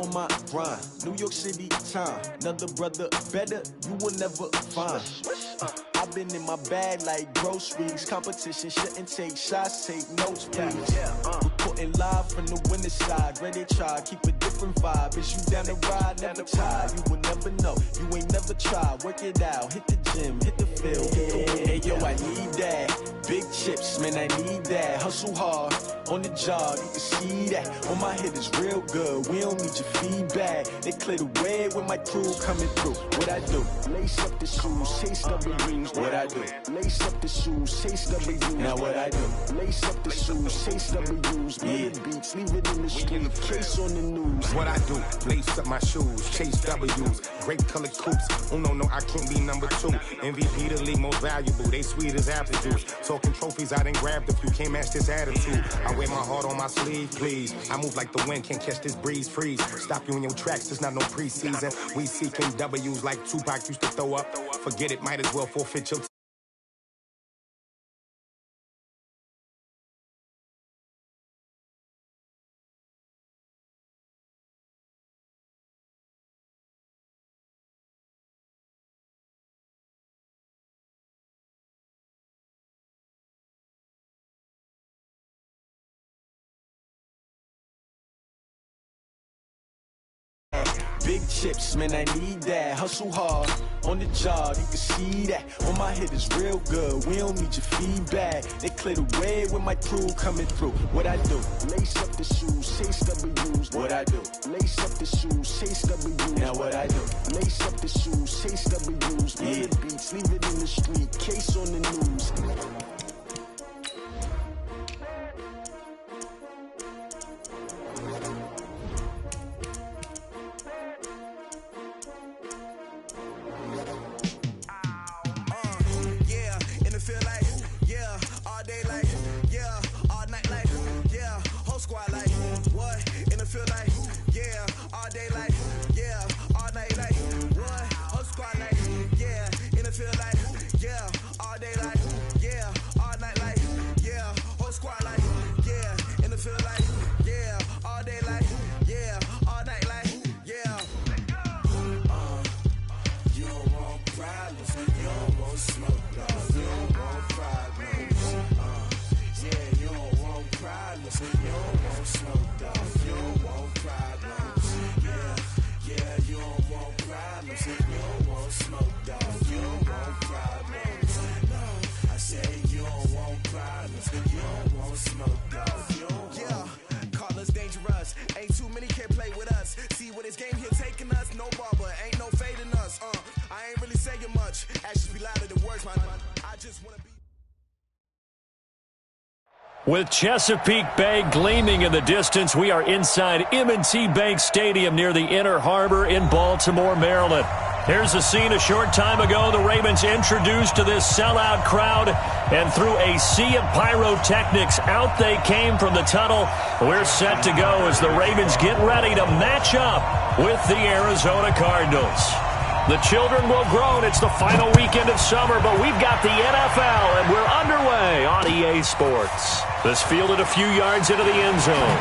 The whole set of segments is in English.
on my grind. New York City time. Another brother better, you will never find. I've been in my bag like groceries. Competition shouldn't take shots, take notes, please. Reporting live from the winning side. Ready to try, keep a different vibe. Is you down the ride, never tired. You will never know, you ain't never tried. Work it out, hit the gym, hit the field. Hey yo, I need that. Big chips, man, I need that. Hustle hard, on the job, you can see that. On my hit is real good, we don't need your feedback. They clear the way with my crew coming through. What I do? Lace up the shoes, chase W's. What I do? Lace up the shoes, chase W's. Now what I do? Lace up the shoes, chase W's. Big beats, leave it in the street, case on the news. What I do? Lace up my shoes, chase W's. Great colored coops. Oh no, I can't be number 2. MVP the league most valuable. They sweet as apple juice. Talking trophies, I done grabbed a few. Can't match this attitude. I wear my heart on my sleeve, please. I move like the wind, can't catch this breeze. Freeze. Stop you in your tracks. There's not no preseason. We seeking W's like Tupac used to throw up. Forget it, might as well forfeit your Big chips, man, I need that. Hustle hard, on the job, you can see that. On my hit is real good, we don't need your feedback. They clear the way with my crew coming through. What I do? Lace up the shoes, chase W's. What I do? Lace up the shoes, chase W's. Now what I do? Lace up the shoes, chase W's. Big beats, leave it in the street, case on the news. With Chesapeake Bay gleaming in the distance, we are inside M&T Bank Stadium near the Inner Harbor in Baltimore, Maryland. Here's a scene a short time ago. The Ravens introduced to this sellout crowd, and through a sea of pyrotechnics, out they came from the tunnel. We're set to go as the Ravens get ready to match up with the Arizona Cardinals. The children will groan. It's the final weekend of summer, but we've got the NFL, and we're underway on EA Sports. This fielded a few yards into the end zone.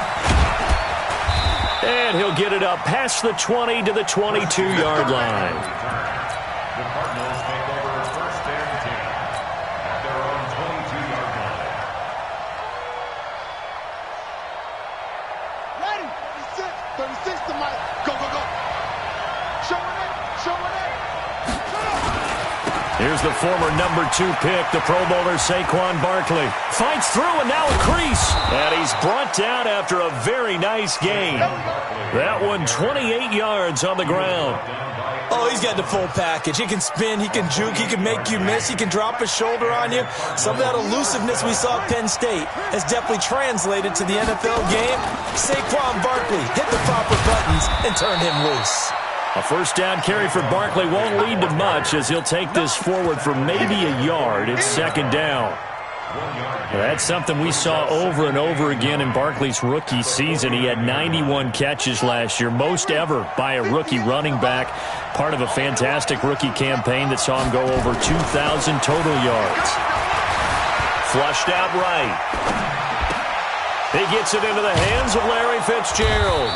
And he'll get it up past the 20 to the 22-yard line. The Cardinals take over first and 10 at their own 22-yard line. Ready? 36 to Mike. Go, go, go. Showing it. Here's the former number 2 pick, the Pro Bowler Saquon Barkley. Fights through and now a crease. And he's brought down after a very nice gain. That one 28 yards on the ground. Oh, he's got the full package. He can spin, he can juke, he can make you miss, he can drop a shoulder on you. Some of that elusiveness we saw at Penn State has definitely translated to the NFL game. Saquon Barkley hit the proper buttons and turned him loose. A first down carry for Barkley won't lead to much as he'll take this forward for maybe a yard. It's second down. That's something we saw over and over again in Barkley's rookie season. He had 91 catches last year, most ever by a rookie running back. Part of a fantastic rookie campaign that saw him go over 2,000 total yards. Flushed out right. He gets it into the hands of Larry Fitzgerald.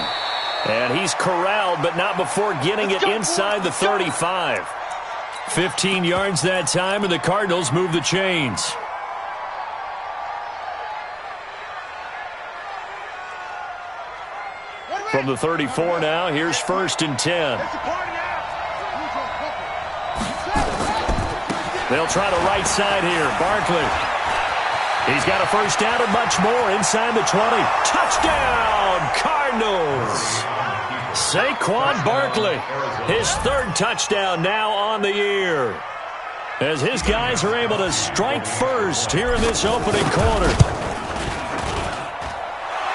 And he's corralled, but not before getting it inside the 35. 15 yards that time, and the Cardinals move the chains. From the 34 now, here's 1st and 10. They'll try the right side here. Barkley. He's got a first down and much more inside the 20. Touchdown, Cardinals. Saquon Barkley, his 3rd touchdown now on the year, as his guys are able to strike first here in this opening quarter.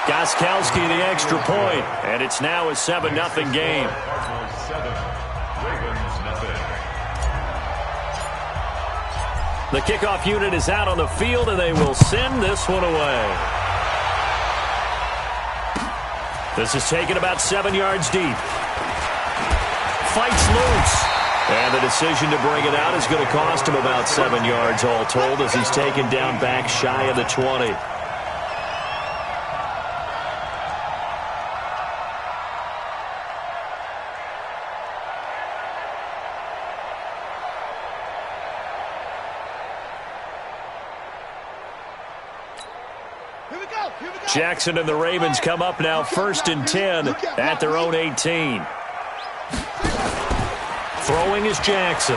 Gostkowski the extra point, and it's now a 7-0 game. The kickoff unit is out on the field, and they will send this one away. This is taken about 7 yards deep. Fights loose. And the decision to bring it out is going to cost him about 7 yards all told, as he's taken down back shy of the 20. Jackson and the Ravens come up now 1st and 10 at their own 18. Throwing is Jackson.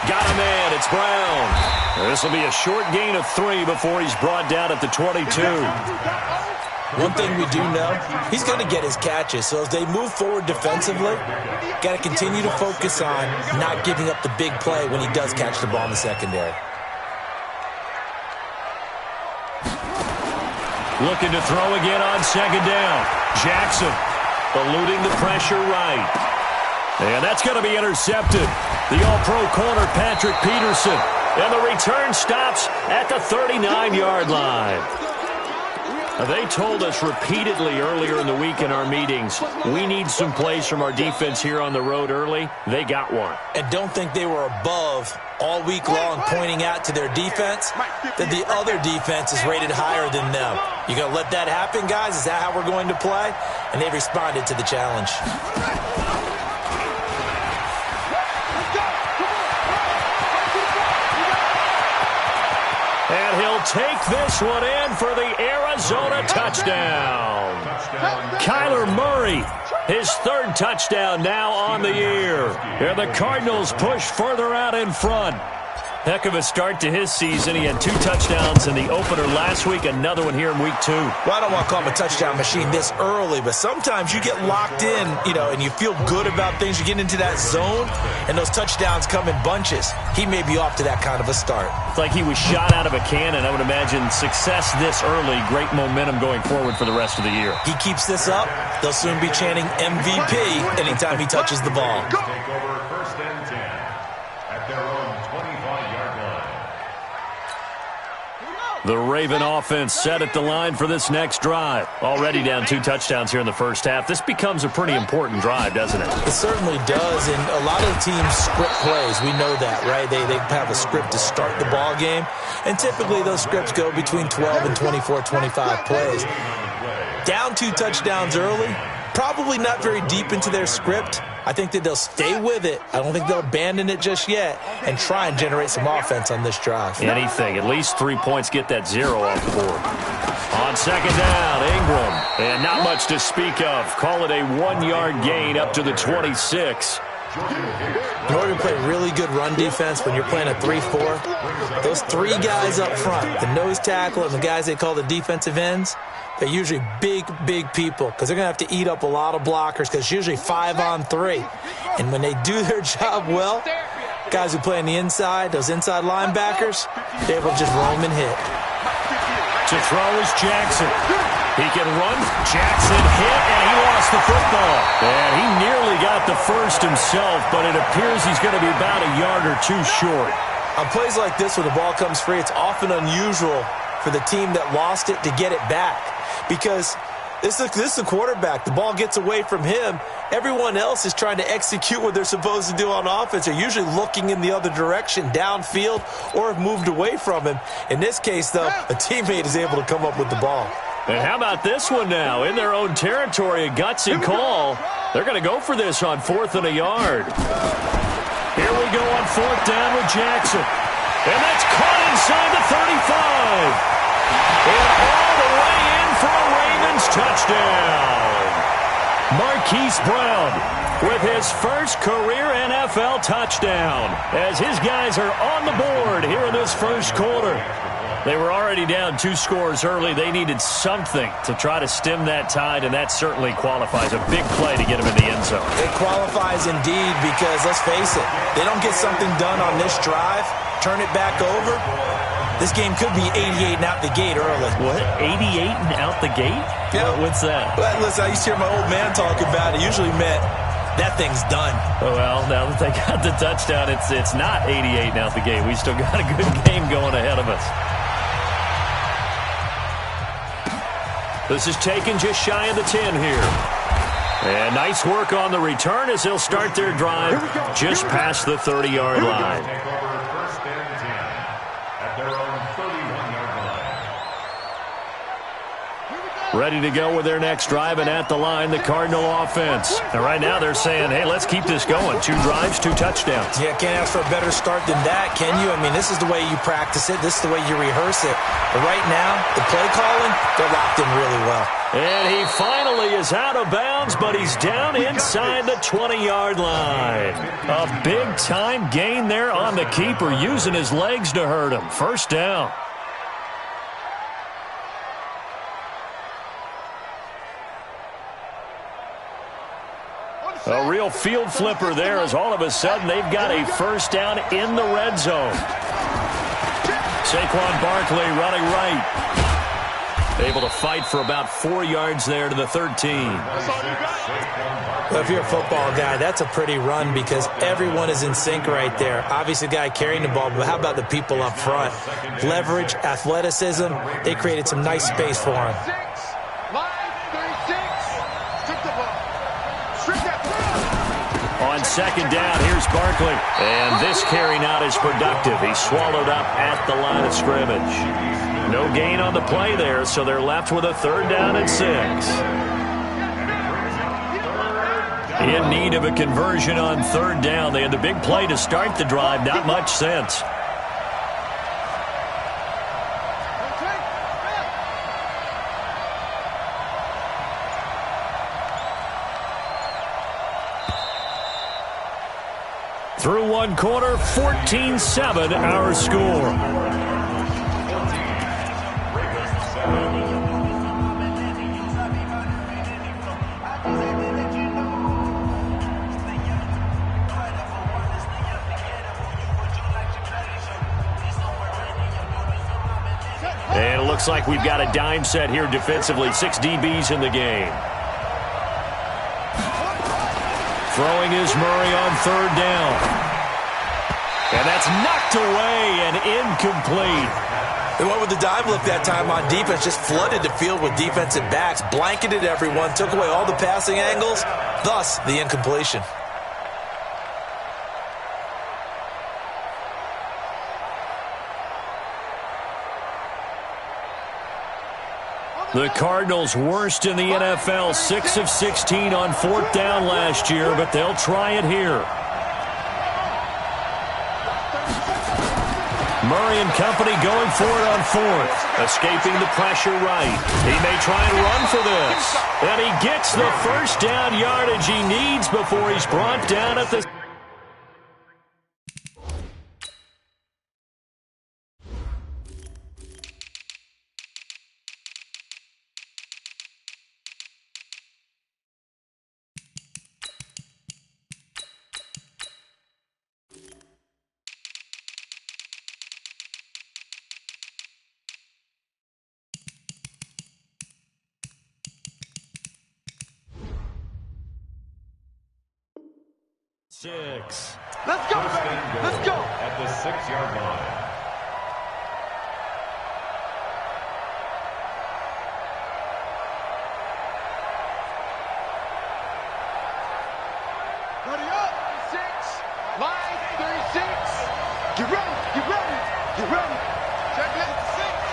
Got a man. It's Brown. This will be a short gain of 3 before he's brought down at the 22. One thing we do know, he's going to get his catches. So as they move forward defensively, got to continue to focus on not giving up the big play when he does catch the ball in the secondary. Looking to throw again on 2nd down. Jackson eluding the pressure right. And that's going to be intercepted. The all-pro corner, Patrick Peterson. And the return stops at the 39-yard line. They told us repeatedly earlier in the week in our meetings, we need some plays from our defense here on the road early. They got one. And don't think they were above all week long pointing out to their defense that the other defense is rated higher than them. You going to let that happen, guys? Is that how we're going to play? And they responded to the challenge. And he'll take this one in for the Arizona touchdown. Kyler Murray, his 3rd touchdown now on the year. And the Cardinals push further out in front. Heck of a start to his season. He had 2 touchdowns in the opener last week, another one here in week 2. Well, I don't want to call him a touchdown machine this early, but sometimes you get locked in, and you feel good about things. You get into that zone, and those touchdowns come in bunches. He may be off to that kind of a start. It's like he was shot out of a cannon. I would imagine success this early, great momentum going forward for the rest of the year. He keeps this up, they'll soon be chanting MVP anytime he touches the ball. Take over 1st and 10 at their own 25-yard line. The Raven offense set at the line for this next drive. Already down 2 touchdowns here in the first half. This becomes a pretty important drive, doesn't it? It certainly does, and a lot of teams script plays. We know that, right? They have a script to start the ball game, and typically those scripts go between 12 and 24, 25 plays. Down 2 touchdowns early, probably not very deep into their script. I think that they'll stay with it. I don't think they'll abandon it just yet and try and generate some offense on this drive. Anything. At least 3 points, get that 0 off the board. On 2nd down, Ingram. And not much to speak of. Call it a 1-yard gain up to the 26. In order to play really good run defense when you're playing a 3-4, those 3 guys up front, the nose tackle and the guys they call the defensive ends, they're usually big, big people because they're going to have to eat up a lot of blockers because it's usually 5-on-3. And when they do their job well, guys who play on the inside, those inside linebackers, they're able to just roam and hit. To throw is Jackson. He can run. Jackson hit, and he lost the football. And he nearly got the first himself, but it appears he's going to be about a yard or 2 short. On plays like this, when the ball comes free, it's often unusual for the team that lost it to get it back. Because this is the quarterback. The ball gets away from him. Everyone else is trying to execute what they're supposed to do on offense. They're usually looking in the other direction, downfield, or have moved away from him. In this case, though, a teammate is able to come up with the ball. And how about this one now? In their own territory, a gutsy call. They're going to go for this on 4th and a yard. Here we go on 4th down with Jackson. And that's caught inside the 35. And all the way in for a Ravens touchdown. Marquise Brown with his first career NFL touchdown as his guys are on the board here in this first quarter. They were already down 2 scores early. They needed something to try to stem that tide, and that certainly qualifies. A big play to get them in the end zone. It qualifies indeed because, let's face it, they don't get something done on this drive, turn it back over, this game could be 88 and out the gate early. What? 88 and out the gate? Yeah. What's that? Well, listen, I used to hear my old man talk about it. Usually meant that thing's done. Oh, well, now that they got the touchdown, it's not 88 and out the gate. We still got a good game going ahead of us. This is taken just shy of the 10 here. And nice work on the return as they'll start their drive just past the 30-yard line. Take over 1st and 10 at their own 31-yard line. Ready to go with their next drive, and at the line, the Cardinal offense. And right now they're saying, hey, let's keep this going. 2 drives, 2 touchdowns. Yeah, can't ask for a better start than that, can you? I mean, this is the way you practice it. This is the way you rehearse it. But right now, the play calling, they're locked in really well. And he finally is out of bounds, but he's down inside the 20-yard line. A big-time gain there on the keeper, using his legs to hurt him. First down. A real field flipper there as all of a sudden they've got a first down in the red zone. Saquon Barkley running right. Able to fight for about 4 yards there to the 13. Well, if you're a football guy, that's a pretty run because everyone is in sync right there. Obviously, the guy carrying the ball, but how about the people up front? Leverage, athleticism, they created some nice space for him. On second down, here's Barkley. And this carry not as productive. He's swallowed up at the line of scrimmage. No gain on the play there, so they're left with a 3rd down and 6. In need of a conversion on 3rd down. They had the big play to start the drive. Not much sense. Through 1 quarter, 14-7 our score. And it looks like we've got a dime set here defensively. 6 DBs in the game. Throwing is Murray on 3rd down. And that's knocked away and incomplete. They went with the dime look that time on defense, just flooded the field with defensive backs, blanketed everyone, took away all the passing angles, thus the incompletion. The Cardinals worst in the NFL, 6 of 16 on 4th down last year, but they'll try it here. Murray and company going for it on 4th. Escaping the pressure right. He may try and run for this. And he gets the first down yardage he needs before he's brought down at the... Six. Let's go, baby. Let's go. At the 6-yard line. Ready up. 6. Line 36. Get ready. Get ready. Get ready. Check it. 6.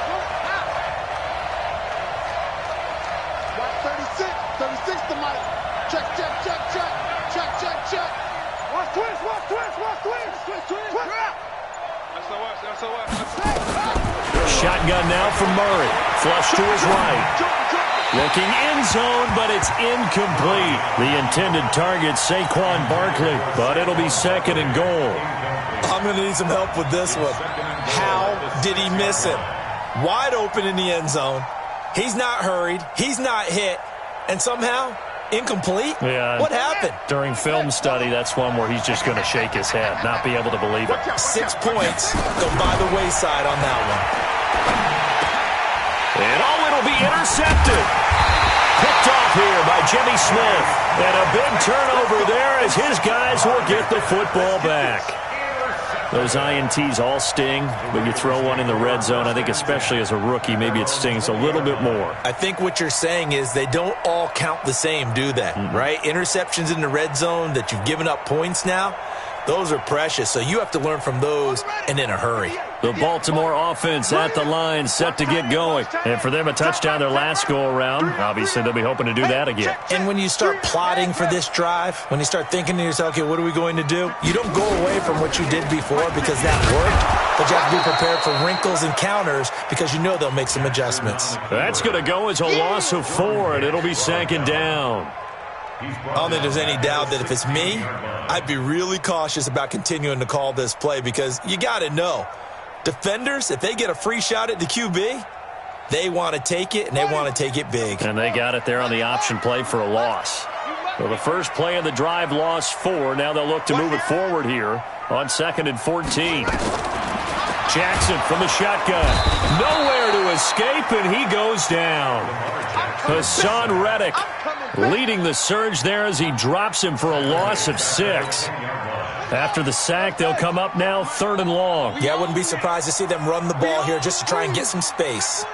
36 to Mike. Check, check, check, check. Check, check, check. Watch twist, watch twist, watch twist. Twist, twist. Shotgun now from Murray. Flush to his right. Looking end zone, but it's incomplete. The intended target, Saquon Barkley, but it'll be second and goal. I'm going to need some help with this one. How did he miss it? Wide open in the end zone. He's not hurried. He's not hit. And somehow, incomplete? Yeah. What happened? During film study, that's one where he's just going to shake his head, not be able to believe it. 6 points go by the wayside on that one. And it'll be intercepted. Picked off here by Jimmy Smith. And a big turnover there as his guys will get the football back. Those INTs all sting, but you throw one in the red zone, I think especially as a rookie, maybe it stings a little bit more. I think what you're saying is they don't all count the same, do they? Right? Interceptions in the red zone that you've given up points now, those are precious. So you have to learn from those and in a hurry. The Baltimore offense at the line, set to get going. And for them, a touchdown their last go-around. Obviously, they'll be hoping to do that again. And when you start plotting for this drive, when you start thinking to yourself, okay, what are we going to do? You don't go away from what you did before because that worked, but you have to be prepared for wrinkles and counters because you know they'll make some adjustments. That's going to go as a loss of 4, and it'll be second down. I don't think there's any doubt that if it's me, I'd be really cautious about continuing to call this play because you got to know. Defenders, if they get a free shot at the QB, they want to take it, and they want to take it big. And they got it there on the option play for a loss. So the first play of the drive lost 4. Now they'll look to move it forward here on 2nd and 14. Jackson from the shotgun. Nowhere to escape, and he goes down. Hassan Reddick leading the surge there as he drops him for a loss of 6. After the sack, they'll come up now 3rd and long. Yeah, I wouldn't be surprised to see them run the ball here just to try and get some space.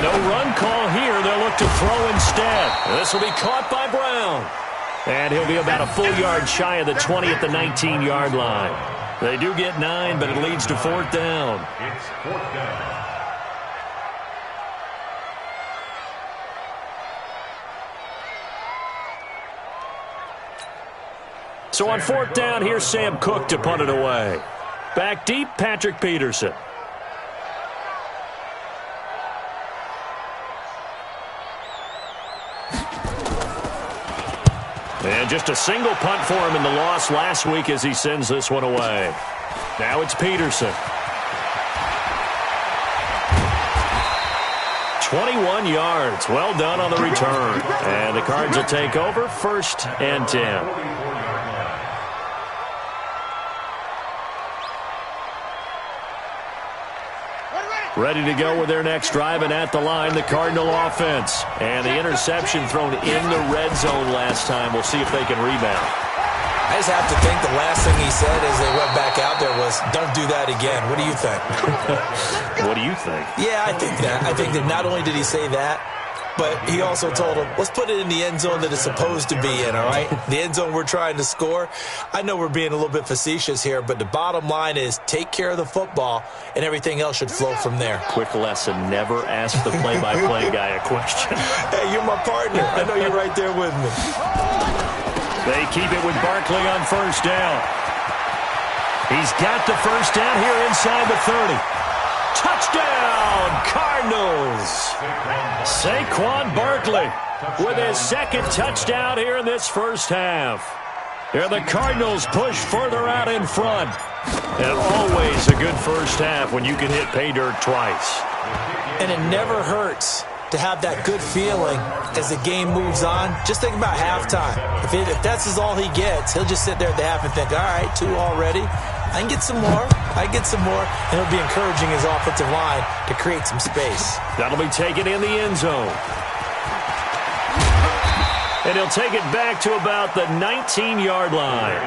No run call here. They'll look to throw instead. This will be caught by Brown. And he'll be about a full yard shy of the 20 at the 19-yard line. They do get 9, but it leads to 4th down. It's 4th down. So on 4th down, here's Sam Cook to punt it away. Back deep, Patrick Peterson. And just a single punt for him in the loss last week as he sends this one away. Now it's Peterson. 21 yards. Well done on the return. And the Cards will take over 1st and 10. Ready to go with their next drive, and at the line, the Cardinal offense. And the interception thrown in the red zone last time. We'll see if they can rebound. I just have to think the last thing he said as they went back out there was, don't do that again. What do you think? What do you think? Yeah, I think that. I think that not only did he say that, but he also told him, let's put it in the end zone that it's supposed to be in, all right? The end zone we're trying to score. I know we're being a little bit facetious here, but the bottom line is take care of the football, and everything else should flow from there. Quick lesson, never ask the play-by-play guy a question. Hey, you're my partner. I know you're right there with me. They keep it with Barkley on 1st down. He's got the 1st down here inside the 30. Touchdown, Cardinals. Saquon Barkley with his 2nd touchdown here in this first half. Here the Cardinals push further out in front. And always a good first half when you can hit pay dirt twice. And it never hurts to have that good feeling as the game moves on. Just think about halftime. If that's all he gets, he'll just sit there at the half and think, all right, 2 already. I can get some more. I get some more. And he'll be encouraging his offensive line to create some space. That'll be taken in the end zone. And he'll take it back to about the 19-yard line.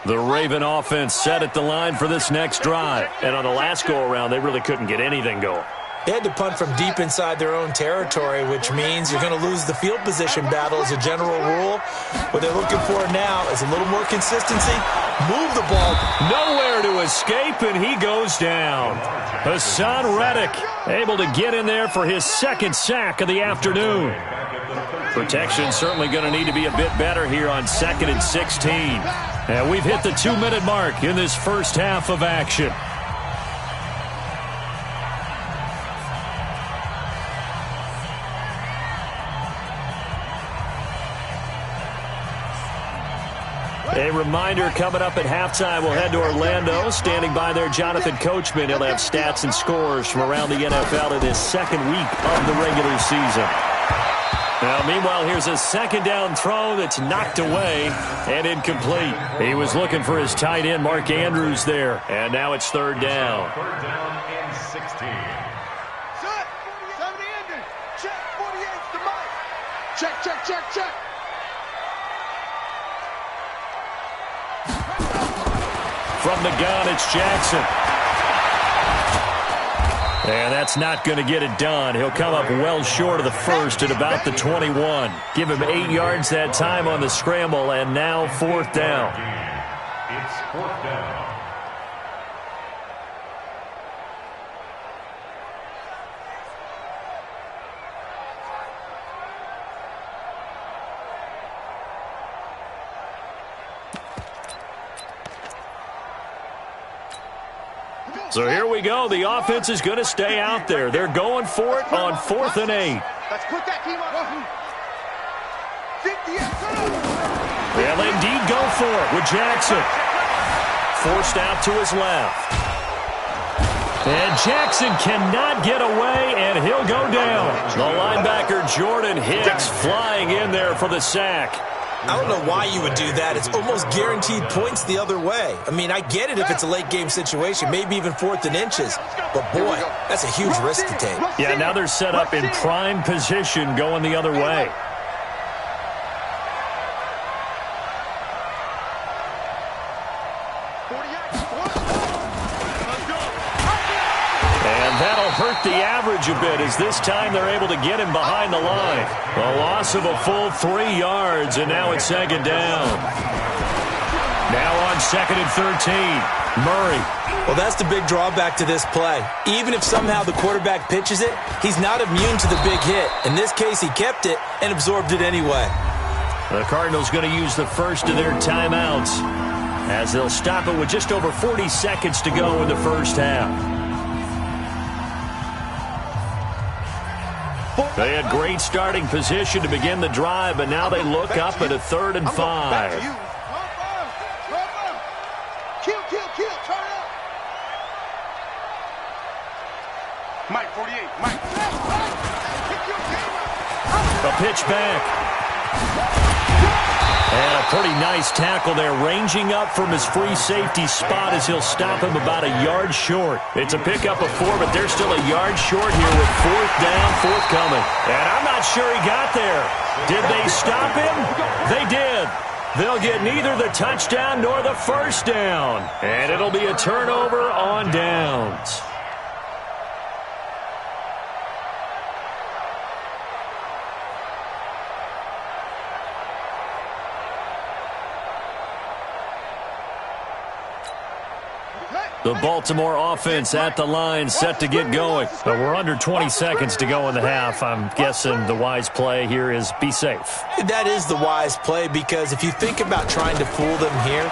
The Raven offense set at the line for this next drive. And on the last go-around, they really couldn't get anything going. They had to punt from deep inside their own territory, which means you're going to lose the field position battle as a general rule. What they're looking for now is a little more consistency. Move the ball. Nowhere to escape, and he goes down. Hassan Reddick able to get in there for his second sack of the afternoon. Protection certainly going to need to be a bit better here on 2nd and 16. And we've hit the 2-minute mark in this first half of action. A reminder, coming up at halftime, we'll head to Orlando. Standing by there, Jonathan Coachman. He'll have stats and scores from around the NFL in his second week of the regular season. Now, meanwhile, here's a second down throw that's knocked away and incomplete. He was looking for his tight end, Mark Andrews, there. And now it's third down. Third down and 16. Set. 70 ending. Check. 48's the mic. Check, check, check, check. From the gun, it's Jackson. And that's not going to get it done. He'll come up well short of the first at about the 21. Give him 8 yards that time on the scramble, and now fourth down. It's fourth down. So here we go. The offense is going to stay out there. They're going for it on 4th and 8. Let's put that team on. 50. They'll indeed go for it with Jackson. Forced out to his left. And Jackson cannot get away, and he'll go down. The linebacker, Jordan Hicks, flying in there for the sack. I don't know why you would do that. It's almost guaranteed points the other way. I mean, I get it if it's a late-game situation, maybe even 4th and inches. But, boy, that's a huge risk to take. Yeah, now they're set up in prime position going the other way. That'll hurt the average a bit as this time they're able to get him behind the line. A loss of a full 3 yards, and now it's second down. Now on 2nd and 13, Murray. Well, that's the big drawback to this play. Even if somehow the quarterback pitches it, he's not immune to the big hit. In this case, he kept it and absorbed it anyway. The Cardinals going to use the first of their timeouts as they'll stop it with just over 40 seconds to go in the first half. They had great starting position to begin the drive, but now they look up at a 3rd and 5. Kill, turn up. Mike, 48, Mike. A pitch back. And a pretty nice tackle there, ranging up from his free safety spot as he'll stop him about a yard short. It's a pickup of 4, but they're still a yard short here with 4th down, 4th coming. And I'm not sure he got there. Did they stop him? They did. They'll get neither the touchdown nor the first down. And it'll be a turnover on downs. The Baltimore offense at the line, set to get going. But we're under 20 seconds to go in the half. I'm guessing the wise play here is be safe. That is the wise play, because if you think about trying to fool them here,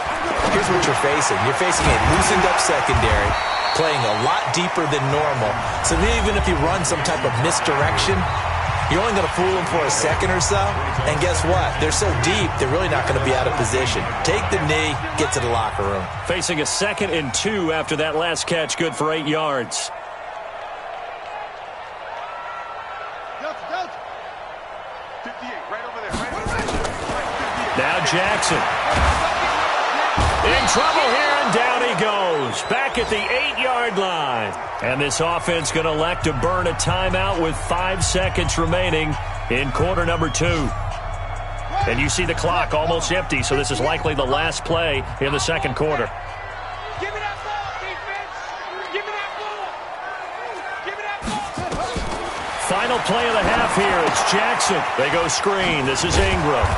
here's what you're facing. You're facing a loosened-up secondary, playing a lot deeper than normal. So even if you run some type of misdirection, you're only going to fool them for a second or so. And guess what? They're so deep, they're really not going to be out of position. Take the knee, get to the locker room. Facing a 2nd and 2 after that last catch, good for 8 yards. Delta. 58, right over there. Now Jackson. In trouble here, and down he goes. Back at the 8-yard line. And this offense going to elect to burn a timeout with 5 seconds remaining in quarter number 2. And you see the clock almost empty, so this is likely the last play in the second quarter. Give me that ball, defense! Give me that ball! Give me that ball! Final play of the half here. It's Jackson. They go screen. This is Ingram.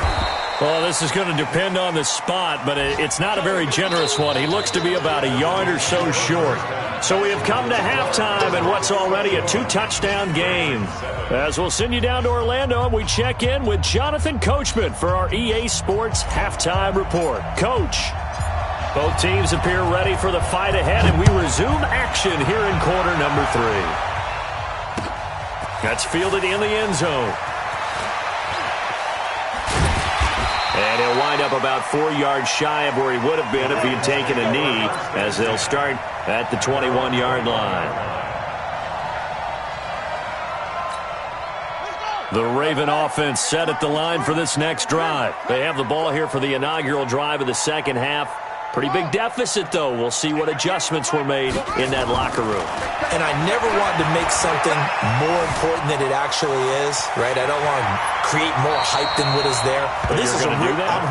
Well, this is going to depend on the spot, but it's not a very generous one. He looks to be about a yard or so short. So we have come to halftime in what's already a 2-touchdown game. As we'll send you down to Orlando, and we check in with Jonathan Coachman for our EA Sports Halftime Report. Coach, both teams appear ready for the fight ahead, and we resume action here in quarter number 3. That's fielded in the end zone. And he'll wind up about 4 yards shy of where he would have been if he had taken a knee, as they'll start at the 21-yard line. The Raven offense set at the line for this next drive. They have the ball here for the inaugural drive of the second half. Pretty big deficit, though. We'll see what adjustments were made in that locker room. And I never wanted to make something more important than it actually is, right? I don't want to create more hype than what is there. But this is I'm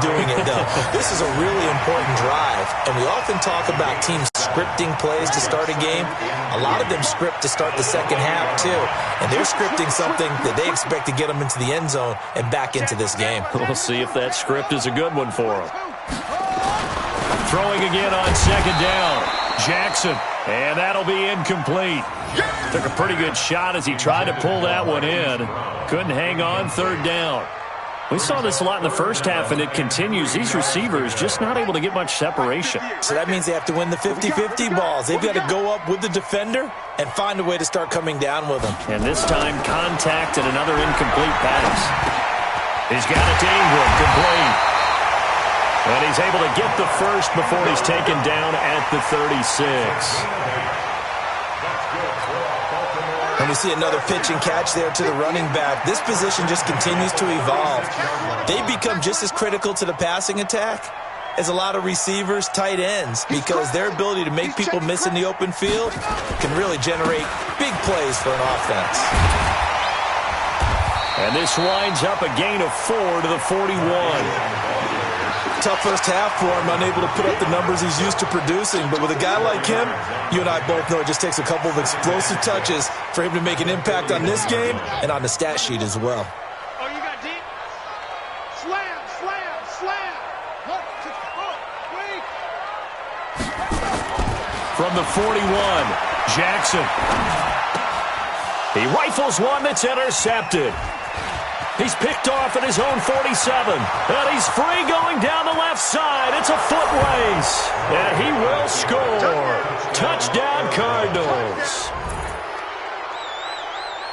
doing it, though. This is a really important drive. And we often talk about teams scripting plays to start a game. A lot of them script to start the second half, too. And they're scripting something that they expect to get them into the end zone and back into this game. We'll see if that script is a good one for them. Throwing again on second down. Jackson. And that'll be incomplete. Took a pretty good shot as he tried to pull that one in. Couldn't hang on third down. We saw this a lot in the first half, and it continues. These receivers just not able to get much separation. So that means they have to win the 50-50 balls. They've got to go up with the defender and find a way to start coming down with them. And this time, contact and another incomplete pass. He's got it to Ingram, complete. And he's able to get the first before he's taken down at the 36. And we see another pitch and catch there to the running back. This position just continues to evolve. They become just as critical to the passing attack as a lot of receivers, tight ends, because their ability to make people miss in the open field can really generate big plays for an offense. And this winds up a gain of 4 to the 41. Tough first half for him, unable to put up the numbers he's used to producing. But with a guy like him, you and I both know it just takes a couple of explosive touches for him to make an impact on this game and on the stat sheet as well. Oh, you got deep? Slam, slam, slam. From the 41, Jackson. He rifles one that's intercepted. He's picked off at his own 47. And he's free going down the left side. It's a foot race. And he will score. Touchdown, Cardinals.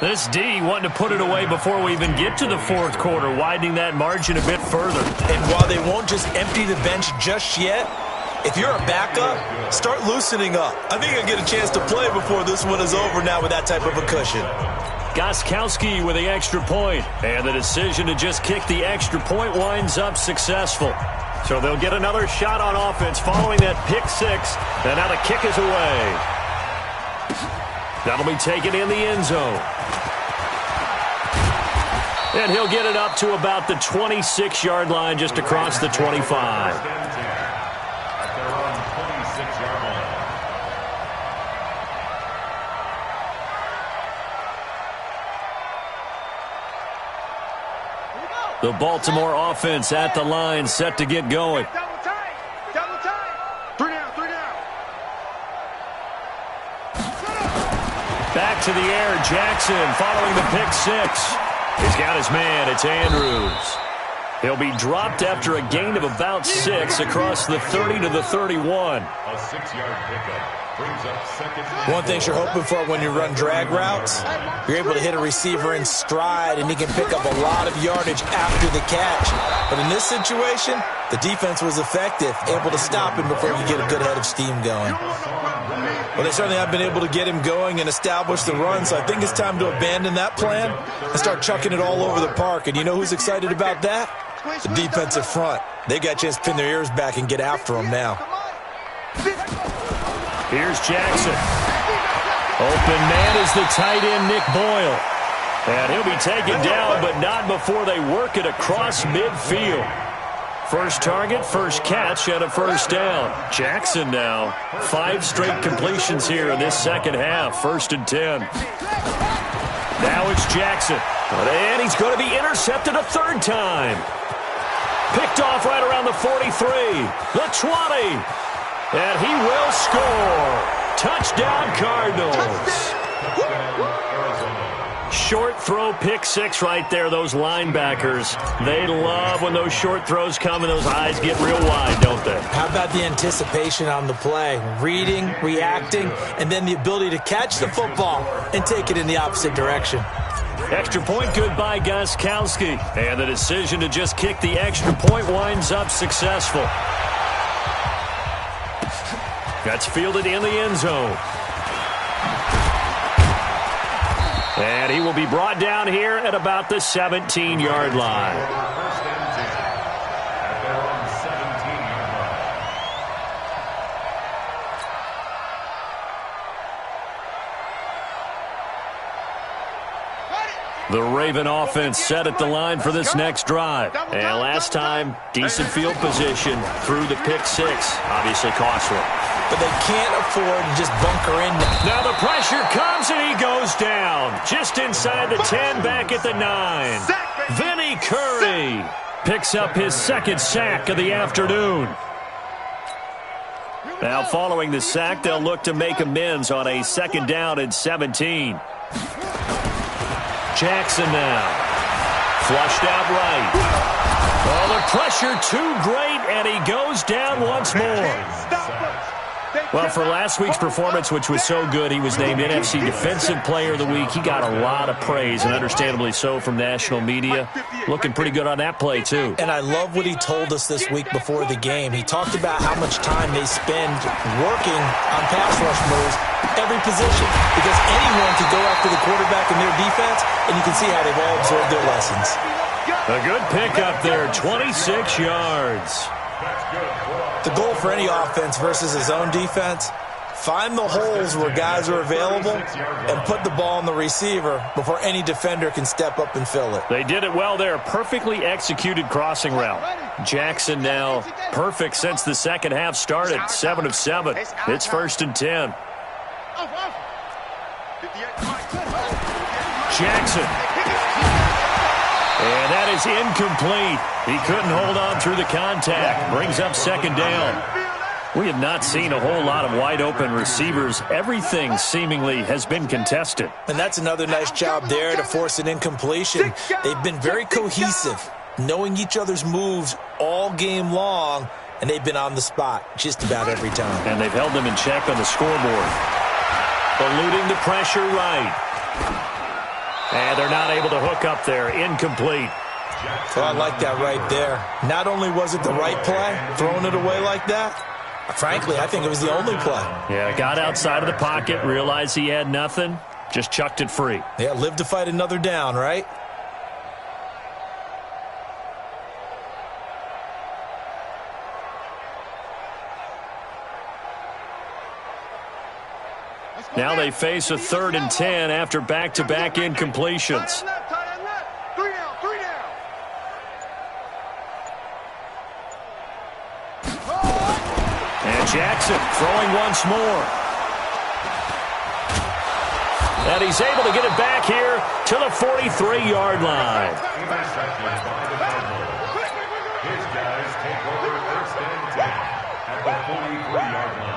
This D wanting to put it away before we even get to the fourth quarter, widening that margin a bit further. And while they won't just empty the bench just yet, if you're a backup, start loosening up. I think you'll get a chance to play before this one is over now with that type of a cushion. Gostkowski with the extra point, and the decision to just kick the extra point winds up successful. So they'll get another shot on offense following that pick six, and now the kick is away. That'll be taken in the end zone. And he'll get it up to about the 26-yard line, just across the 25. The Baltimore offense at the line, set to get going. Double tight. Double tight. 3 down, 3 down. Back to the air, Jackson following the pick six. He's got his man, it's Andrews. He'll be dropped after a gain of about 6 across the 30 to the 31. A 6-yard pickup. One thing you're hoping for when you run drag routes, you're able to hit a receiver in stride and he can pick up a lot of yardage after the catch. But in this situation, the defense was effective, able to stop him before you get a good head of steam going. Well, they certainly have been able to get him going and establish the run, so I think it's time to abandon that plan and start chucking it all over the park. And you know who's excited about that? The defensive front. They got a chance to pin their ears back and get after him now. Here's Jackson. Open man is the tight end, Nick Boyle. And he'll be taken down, but not before they work it across midfield. First target, first catch, and a first down. Jackson now. 5 straight completions here in this second half. 1st and 10. Now it's Jackson. And he's going to be intercepted a 3rd time. Picked off right around the 43. The 20. And he will score. Touchdown, Cardinals. Short throw, pick 6 right there. Those linebackers, they love when those short throws come and those eyes get real wide, don't they? How about the anticipation on the play? Reading, reacting, and then the ability to catch the football and take it in the opposite direction. Extra point good by Gostkowski. And the decision to just kick the extra point winds up successful. That's fielded in the end zone. And he will be brought down here at about the 17-yard line. First and 10 at their own 17-yard line. The Raven offense set at the line for this next drive. And last time, decent field position through the pick 6. Obviously costly. But they can't afford to just bunker in. Now the pressure comes and he goes down. Just inside the 10, back at the 9. Vinny Curry picks up his 2nd sack of the afternoon. Now following the sack, they'll look to make amends on a 2nd down and 17. Jackson now. Flushed out right. Oh, the pressure too great, and he goes down once more. Well, for last week's performance, which was so good, he was named NFC Defensive Player of the Week. He got a lot of praise, and understandably so, from national media. Looking pretty good on that play, too. And I love what he told us this week before the game. He talked about how much time they spend working on pass rush moves, every position, because anyone could go after the quarterback in their defense, and you can see how they've all absorbed their lessons. A good pickup there, 26 yards. The goal for any offense versus his own defense, find the holes where guys are available and put the ball on the receiver before any defender can step up and fill it. They did it well there. Perfectly executed crossing route. Jackson now perfect since the second half started. 7 of 7. It's 1st and 10. Jackson. And that is incomplete. He couldn't hold on through the contact. Brings up 2nd down. We have not seen a whole lot of wide-open receivers. Everything seemingly has been contested. And that's another nice job there to force an incompletion. They've been very cohesive, knowing each other's moves all game long, and they've been on the spot just about every time. And they've held them in check on the scoreboard. Eluding the pressure right. And they're not able to hook up there. Incomplete. Well, I like that right there. Not only was it the right play, throwing it away like that, frankly, I think it was the only play. Yeah, got outside of the pocket, realized he had nothing, just chucked it free. Yeah, live to fight another down, right? Now they face a 3rd and 10 after back-to-back incompletions. And Jackson throwing once more. And he's able to get it back here to the 43-yard line. His guys take over 1st and 10 at the 43-yard line.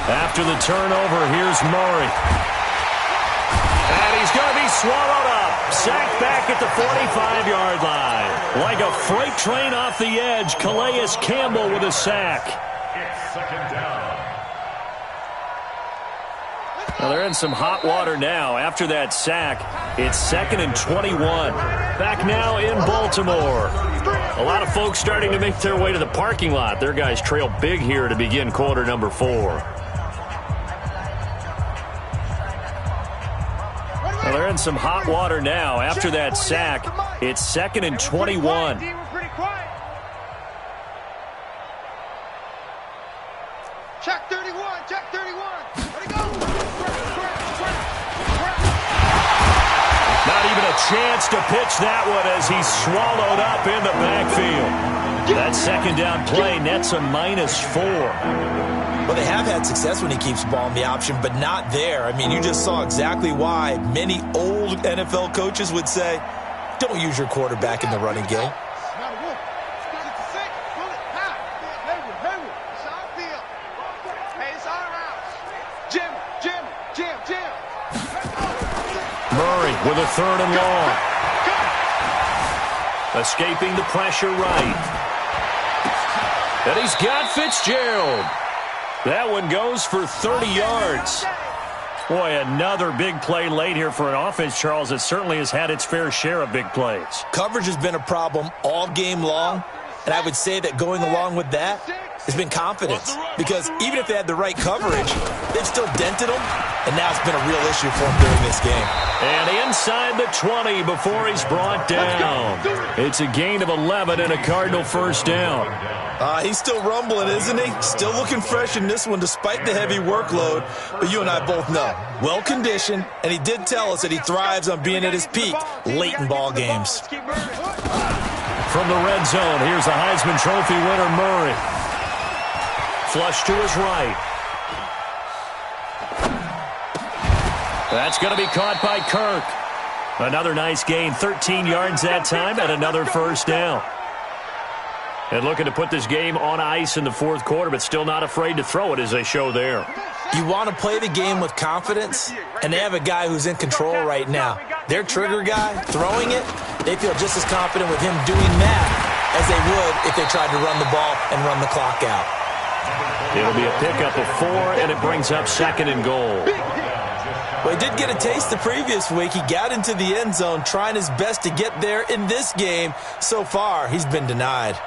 After the turnover, here's Murray. And he's going to be swallowed up. Sacked back at the 45-yard line. Like a freight train off the edge, Calais Campbell with a sack. It's 2nd down. Now they're in some hot water now. After that sack, it's 2nd and 21. Back now in Baltimore. A lot of folks starting to make their way to the parking lot. Their guys trail big here to begin quarter number 4. Now they're in some hot water now. After that sack, it's 2nd and 21. chance to pitch that one as he's swallowed up in the backfield. That second down play nets a -4. Well, they have had success when he keeps the ball in the option, but not there. I mean, you just saw exactly why many old NFL coaches would say, don't use your quarterback in the running game. Murray with a 3rd and long. Escaping the pressure right. And he's got Fitzgerald. That one goes for 30 yards. Boy, another big play late here for an offense, Charles, that certainly has had its fair share of big plays. Coverage has been a problem all game long, and I would say that going along with that has been confidence. Because even if they had the right coverage, they've still dented them, and now it's been a real issue for them during this game. And inside the 20 before he's brought down. It's a gain of 11 and a Cardinal first down. He's still rumbling, isn't he? Still looking fresh in this one despite the heavy workload. But you and I both know, well-conditioned, and he did tell us that he thrives on being at his peak late in ball games. From the red zone, here's the Heisman Trophy winner, Murray. Flush to his right. That's going to be caught by Kirk. Another nice gain, 13 yards that time, and another first down. And looking to put this game on ice in the fourth quarter, but still not afraid to throw it as they show there. You want to play the game with confidence, and they have a guy who's in control right now. Their trigger guy, throwing it, they feel just as confident with him doing that as they would if they tried to run the ball and run the clock out. It'll be a pickup of 4, and it brings up 2nd and goal. Well, he did get a taste the previous week. He got into the end zone trying his best to get there in this game. So far, he's been denied.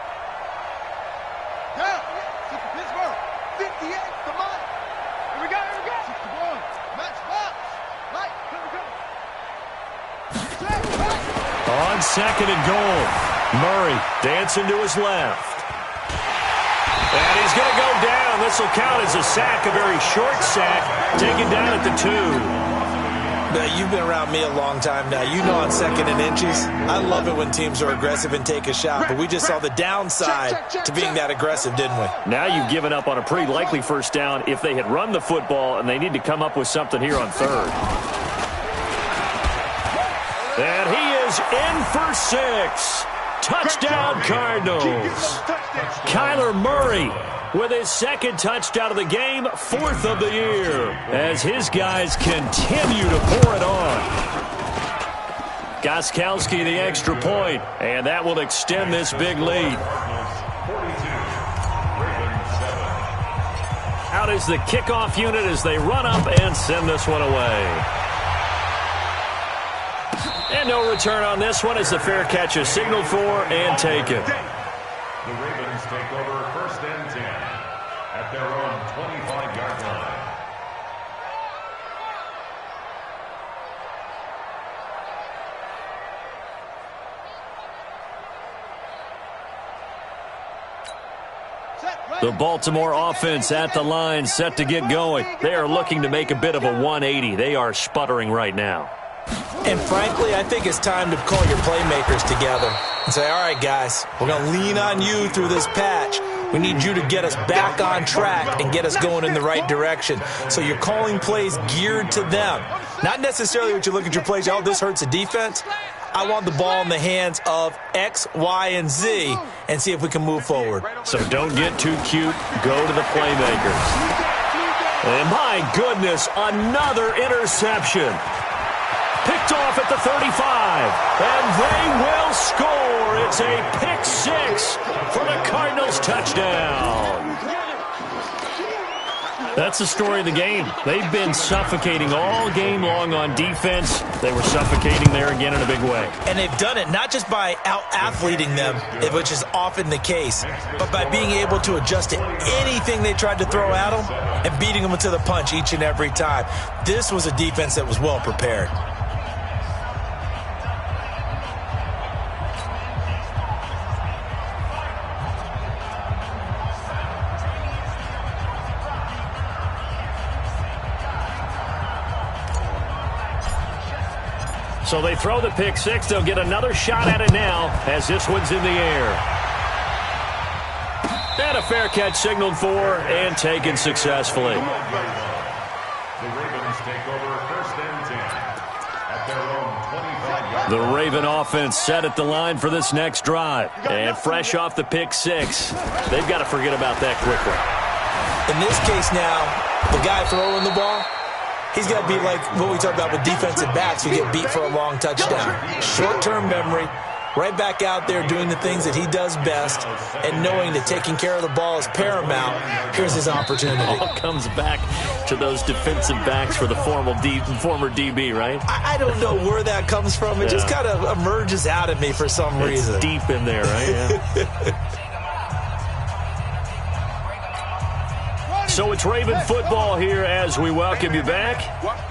On 2nd and goal, Murray dancing to his left. And he's going to go down. This will count as a sack, a very short sack, taken down at the 2. Now, you've been around me a long time now. You know on 2nd and inches, I love it when teams are aggressive and take a shot, but we just saw the downside to being that aggressive, didn't we? Now you've given up on a pretty likely first down if they had run the football, and they need to come up with something here on 3rd. And he is in for 6. Touchdown, Cardinals. Kyler Murray with his 2nd touchdown of the game, 4th of the year, as his guys continue to pour it on. Gostkowski the extra point, and that will extend this big lead. Out is the kickoff unit as they run up and send this one away. And no return on this one as the fair catch is signaled for and taken. The Ravens take over 1st and 10 at their own 25-yard line. The Baltimore offense at the line, set to get going. They are looking to make a bit of a 180. They are sputtering right now. And frankly, I think it's time to call your playmakers together and say, all right, guys, we're going to lean on you through this patch. We need you to get us back on track and get us going in the right direction. So you're calling plays geared to them. Not necessarily what you look at your plays, oh, this hurts the defense. I want the ball in the hands of X, Y, and Z and see if we can move forward. So don't get too cute. Go to the playmakers. And my goodness, another interception. Picked off at the 35, and they will score. It's a pick 6 for the Cardinals touchdown. That's the story of the game. They've been suffocating all game long on defense. They were suffocating there again in a big way. And they've done it not just by out-athleting them, which is often the case, but by being able to adjust to anything they tried to throw at them and beating them to the punch each and every time. This was a defense that was well prepared. So they throw the pick six. They'll get another shot at it now as this one's in the air. And a fair catch signaled for and taken successfully. The Ravens take over 1st and 10 at their own 25-yard line. The Raven offense set at the line for this next drive. And fresh off the pick six, they've got to forget about that quickly. In this case now, the guy throwing the ball, he's got to be like what we talk about with defensive backs who get beat for a long touchdown. Short-term memory, right back out there doing the things that he does best, and knowing that taking care of the ball is paramount. Here's his opportunity. All comes back to those defensive backs for the former DB, right? I don't know where that comes from. It just kind of emerges out of me for some reason. It's deep in there, right? Yeah. So it's Raven football here as we welcome you back.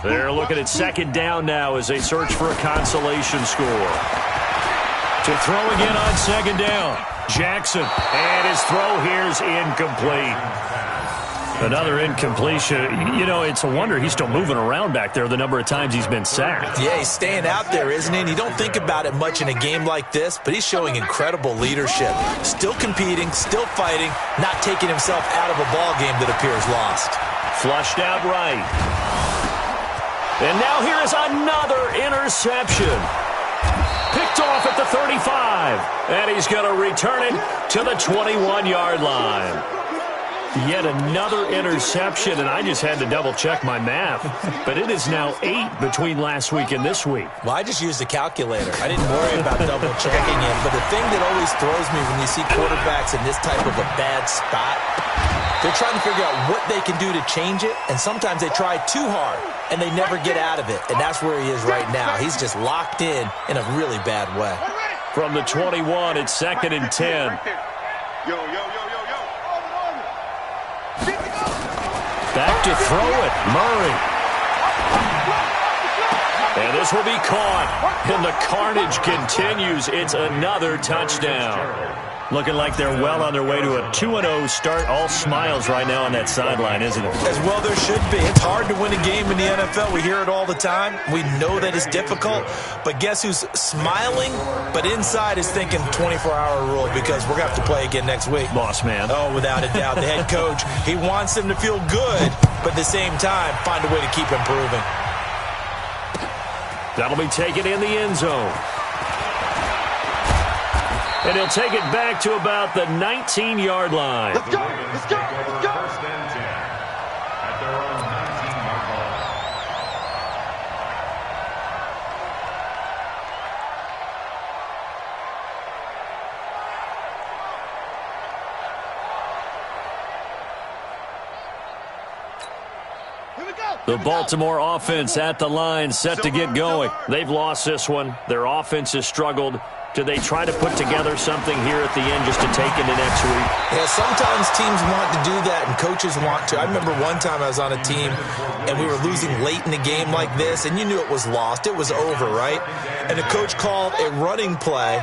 They're looking at second down now as they search for a consolation score. To throw again on second down, Jackson. And his throw here is incomplete. Another incompletion. You know, it's a wonder he's still moving around back there the number of times he's been sacked. Yeah, he's staying out there, isn't he? And you don't think about it much in a game like this, but he's showing incredible leadership. Still competing, still fighting, not taking himself out of a ball game that appears lost. Flushed out right. And now here is another interception. Picked off at the 35. And he's going to return it to the 21-yard line. Yet another interception, and I just had to double-check my math. But it is now 8 between last week and this week. Well, I just used a calculator. I didn't worry about double-checking it. But the thing that always throws me when you see quarterbacks in this type of a bad spot, they're trying to figure out what they can do to change it, and sometimes they try too hard, and they never get out of it. And that's where he is right now. He's just locked in a really bad way. From the 21, it's 2nd and 10. Back to throw it, Murray. And this will be caught. And the carnage continues. It's another touchdown. Looking like they're well on their way to a 2-0 start. All smiles right now on that sideline, isn't it? As well there should be. It's hard to win a game in the NFL. We hear it all the time. We know that it's difficult. But guess who's smiling? But inside is thinking 24-hour rule because we're going to have to play again next week. Boss man. Oh, without a doubt. The head coach, he wants them to feel good, but at the same time, find a way to keep improving. That'll be taken in the end zone. And he'll take it back to about the 19-yard line. Let's go! Let's go! Let's go! 1st and 10 at their own 19-yard line. Here we go! The Baltimore offense at the line, set to get going. They've lost this one. Their offense has struggled. Do they try to put together something here at the end just to take into next week? Yeah, sometimes teams want to do that and coaches want to. I remember one time I was on a team and we were losing late in the game like this, and you knew it was lost. It was over, right? And the coach called a running play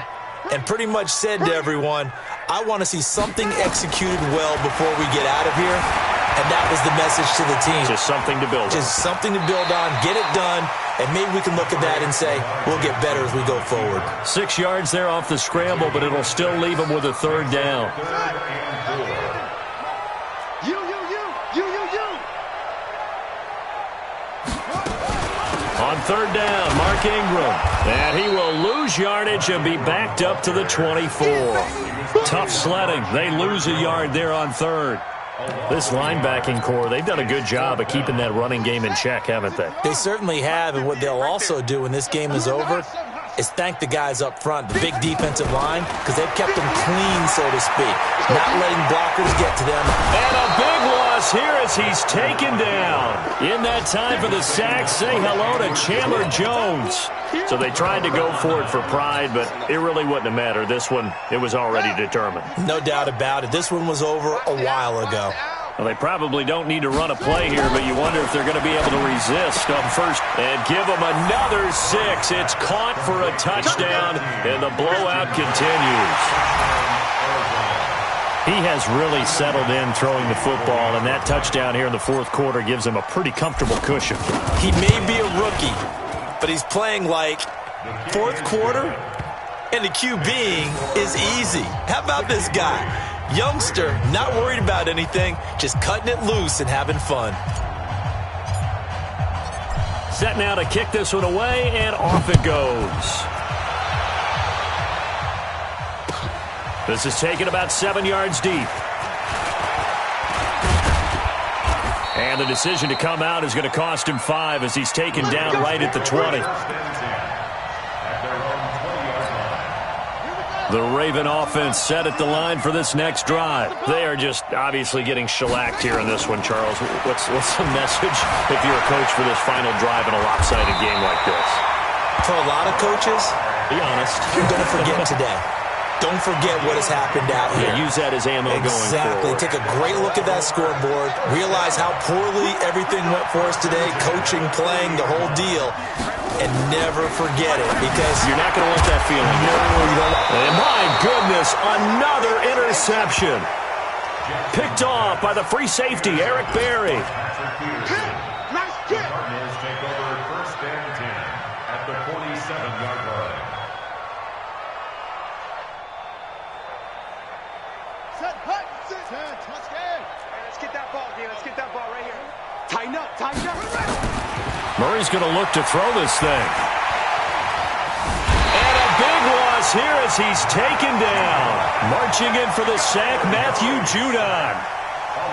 and pretty much said to everyone, I want to see something executed well before we get out of here. And that was the message to the team. Just something to build on. Just something to build on, get it done, and maybe we can look at that and say, we'll get better as we go forward. 6 yards there off the scramble, but it'll still leave them with a 3rd down. You. On 3rd down, Mark Ingram. And he will lose yardage and be backed up to the 24. Tough sledding. They lose a yard there on 3rd. This linebacking core, they've done a good job of keeping that running game in check, haven't they? They certainly have, and what they'll also do when this game is over is thank the guys up front, the big defensive line, because they've kept them clean, so to speak, not letting blockers get to them. And a big loss here as he's taken down. In that time for the sack, say hello to Chandler Jones. So they tried to go for it for pride, but it really wouldn't have mattered. This one, it was already determined. No doubt about it. This one was over a while ago. Well, they probably don't need to run a play here, but you wonder if they're going to be able to resist on first and give them another 6. It's caught for a touchdown, and the blowout continues. He has really settled in throwing the football, and that touchdown here in the 4th quarter gives him a pretty comfortable cushion. He may be a rookie, but he's playing like Fourth quarter, and the QBing is easy. How about this guy? Youngster, not worried about anything, just cutting it loose and having fun. Set now to kick this one away, and off it goes. This is taken about 7 yards deep. And the decision to come out is going to cost him 5 as he's taken down right at the 20. The Raven offense set at the line for this next drive. They are just obviously getting shellacked here in this one, Charles. What's the message if you're a coach for this final drive in a lopsided game like this? For a lot of coaches, be honest, you're going to forget today. Don't forget what has happened out here. Yeah, use that as ammo going forward. Exactly. Take a great look at that scoreboard. Realize how poorly everything went for us today. Coaching, playing, the whole deal. And never forget it, because you're not going to want that feeling. No, you don't. And my goodness, another interception. Picked off by the free safety, Eric Berry. Nice kick. Cardinals take over first and 10 at the 47-yard line. Set, hut, sit. Touchdown. Let's get that ball, D. Let's get that ball right here. Tighten up, tighten up. Murray's going to look to throw this thing. And a big loss here as he's taken down. Marching in for the sack, Matthew Judon.